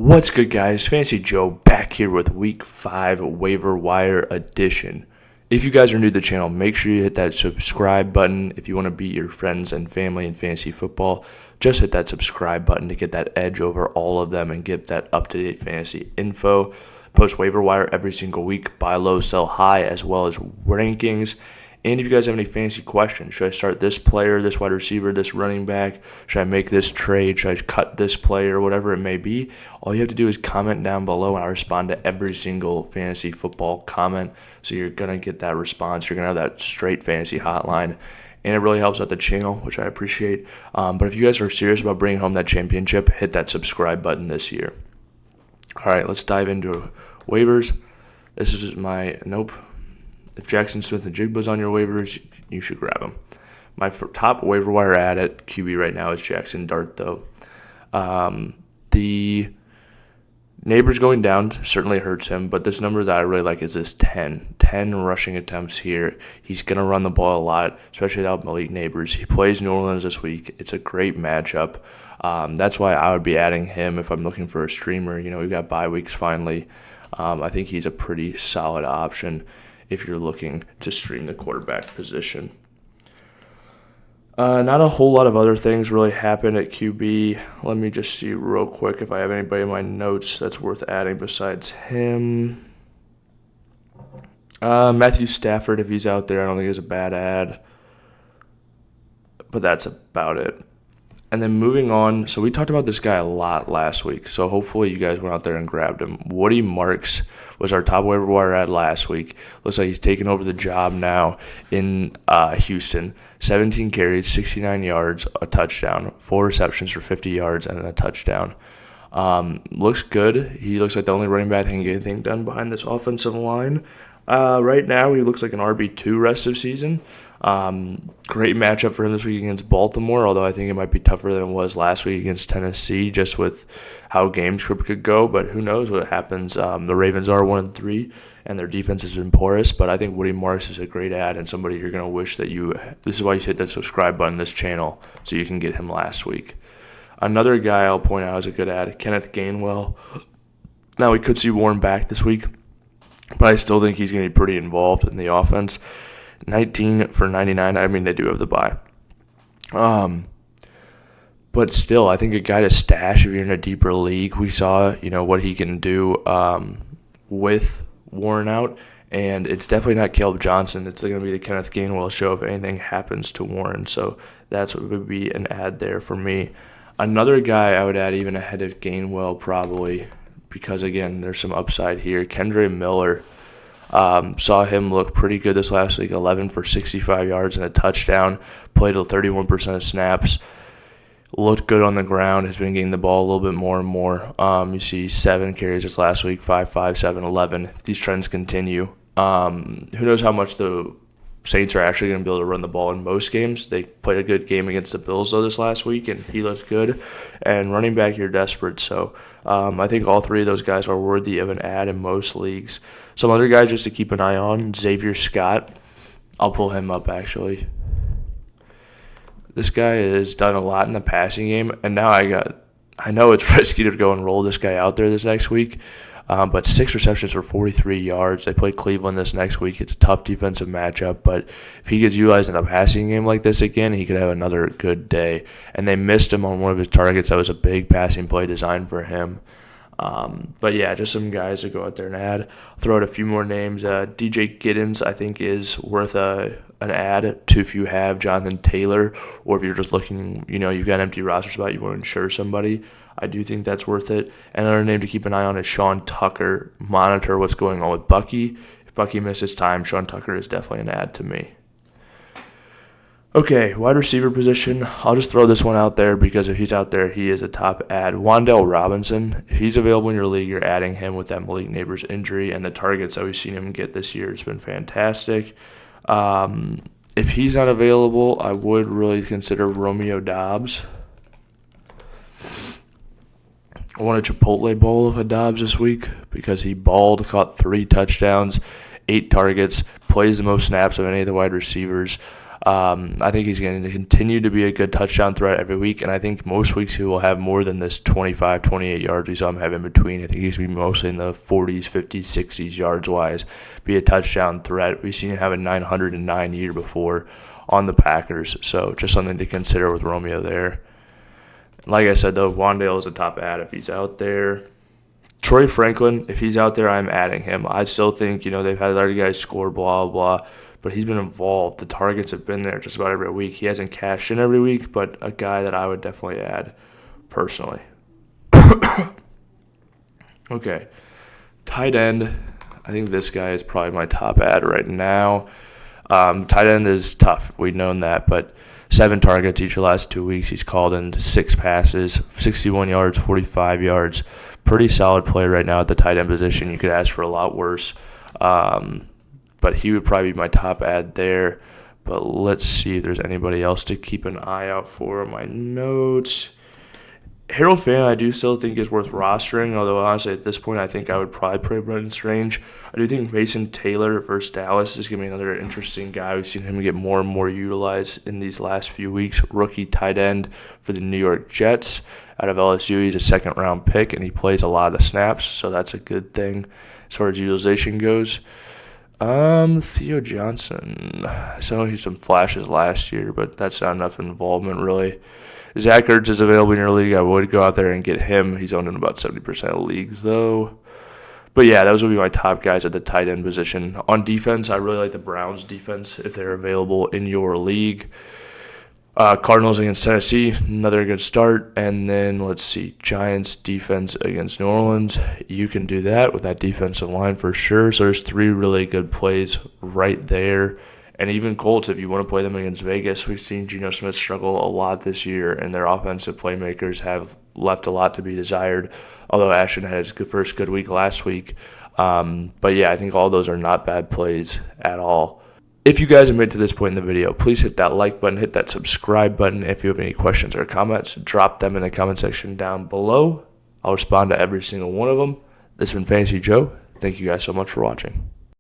What's good, guys? Fantasy Joe back here with Week 5 Waiver Wire Edition. If you guys are new to the channel, make sure you hit that subscribe button. If you want to beat your friends and family in fantasy football, just hit that subscribe button to get that edge over all of them and get that up-to-date fantasy info. Post waiver wire every single week, buy low, sell high, as well as rankings. And if you guys have any fantasy questions, should I start this player, this wide receiver, this running back? Should I make this trade? Should I cut this player? Whatever it may be, all you have to do is comment down below, and I respond to every single fantasy football comment. So you're going to get that response. You're going to have that straight fantasy hotline, and it really helps out the channel, which I appreciate. But if you guys are serious about bringing home that championship, hit that subscribe button this year. All right, let's dive into waivers. This is my nope. If Jaxson Smith and Jigba's on your waivers, you should grab him. My top waiver wire ad at QB right now is Jaxson Dart, though. The neighbors going down certainly hurts him, but this number that I really like is this 10. 10 rushing attempts here. He's going to run the ball a lot, especially without Malik Neighbors. He plays New Orleans this week. It's a great matchup. That's why I would be adding him if I'm looking for a streamer. You know, we've got bye weeks finally. I think he's a pretty solid option if you're looking to stream the quarterback position. Not a whole lot of other things really happened at QB. Let me just see real quick if I have anybody in my notes that's worth adding besides him. Matthew Stafford, if he's out there, I don't think it's a bad ad. But that's about it. And then moving on, so we talked about this guy a lot last week, so hopefully you guys went out there and grabbed him. Woody Marks was our top waiver wire ad last week. Looks like he's taken over the job now in Houston. 17 carries, 69 yards, a touchdown, 4 receptions for 50 yards, and a touchdown. Looks good. He looks like the only running back that can get anything done behind this offensive line. Right now, he looks like an RB2 rest of season. Great matchup for him this week against Baltimore, although I think it might be tougher than it was last week against Tennessee, just with how game script could go, but who knows what happens. The Ravens are 1-3, and their defense has been porous, but I think Woody Marks is a great ad and somebody you're going to wish that this is why you hit that subscribe button this channel, so you can get him last week. Another guy I'll point out is a good ad, Kenneth Gainwell. Now, we could see Warren back this week, but I still think he's going to be pretty involved in the offense. 19 for 99. I mean, they do have the bye. But still, I think a guy to stash if you're in a deeper league. We saw, what he can do with Warren out, and it's definitely not Caleb Johnson. It's going to be the Kenneth Gainwell show if anything happens to Warren. So that's what would be an ad there for me. Another guy I would add even ahead of Gainwell probably, because, again, there's some upside here. Kendre Miller. Saw him look pretty good this last week, 11 for 65 yards and a touchdown, played 31% of snaps, looked good on the ground, has been getting the ball a little bit more and more. You see 7 carries this last week, 5, 5, 7, 11. If these trends continue, who knows how much the Saints are actually going to be able to run the ball in most games. They played a good game against the Bills, though, this last week, and he looked good. And running back, you're desperate. So I think all three of those guys are worthy of an ad in most leagues. Some other guys just to keep an eye on, Xavier Scott. I'll pull him up, actually. This guy has done a lot in the passing game, and now I know it's risky to go and roll this guy out there this next week, but 6 receptions for 43 yards. They play Cleveland this next week. It's a tough defensive matchup, but if he gets utilized in a passing game like this again, he could have another good day. And they missed him on one of his targets. That was a big passing play designed for him. But yeah, just some guys to go out there and add. I'll throw out a few more names. DJ Giddens, I think, is worth an ad to if you have Jonathan Taylor, or if you're just looking, you've got an empty roster spot, you want to insure somebody. I do think that's worth it. Another name to keep an eye on is Sean Tucker. Monitor what's going on with Bucky. If Bucky misses time, Sean Tucker is definitely an ad to me. Okay, wide receiver position. I'll just throw this one out there because if he's out there, he is a top ad. Wan'Dale Robinson, if he's available in your league, you're adding him with that Malik Neighbors injury, and the targets that we've seen him get this year has been fantastic. If he's not available, I would really consider Romeo Doubs. I want a Chipotle bowl of a Doubs this week because he balled, caught 3 touchdowns, 8 targets, plays the most snaps of any of the wide receivers. I think he's going to continue to be a good touchdown threat every week, and I think most weeks he will have more than this 25, 28 yards we saw him have in between. I think he's going to be mostly in the 40s, 50s, 60s yards-wise, be a touchdown threat. We've seen him have a 909 year before on the Packers, so just something to consider with Romeo there. Like I said, though, Wan'Dale is a top ad if he's out there. Troy Franklin, if he's out there, I'm adding him. I still think, they've had other guys score, blah, blah, but he's been involved. The targets have been there just about every week. He hasn't cashed in every week, but a guy that I would definitely add personally. Okay. Tight end. I think this guy is probably my top ad right now. Tight end is tough. We've known that, but 7 targets each of the last 2 weeks. He's called in 6 passes, 61 yards, 45 yards. Pretty solid play right now at the tight end position. You could ask for a lot worse. But he would probably be my top ad there. But let's see if there's anybody else to keep an eye out for on my notes. Harold Fanin, I do still think is worth rostering, although honestly at this point I think I would probably play Brenton Strange. I do think Mason Taylor versus Dallas is going to be another interesting guy. We've seen him get more and more utilized in these last few weeks. Rookie tight end for the New York Jets out of LSU. He's a second-round pick, and he plays a lot of the snaps, so that's a good thing as far as utilization goes. Theo Johnson. I saw he had some flashes last year, but that's not enough involvement really. Zach Ertz is available in your league. I would go out there and get him. He's owned in about 70% of leagues, though. But yeah, those would be my top guys at the tight end position. On defense, I really like the Browns defense if they're available in your league. Cardinals against Tennessee, another good start. And then, let's see, Giants defense against New Orleans. You can do that with that defensive line for sure. So there's 3 really good plays right there. And even Colts, if you want to play them against Vegas, we've seen Geno Smith struggle a lot this year, and their offensive playmakers have left a lot to be desired, although Ashton had his first good week last week. But yeah, I think all those are not bad plays at all. If you guys have made it to this point in the video, please hit that like button, hit that subscribe button. If you have any questions or comments, drop them in the comment section down below. I'll respond to every single one of them. This has been Fantasy Joe. Thank you guys so much for watching.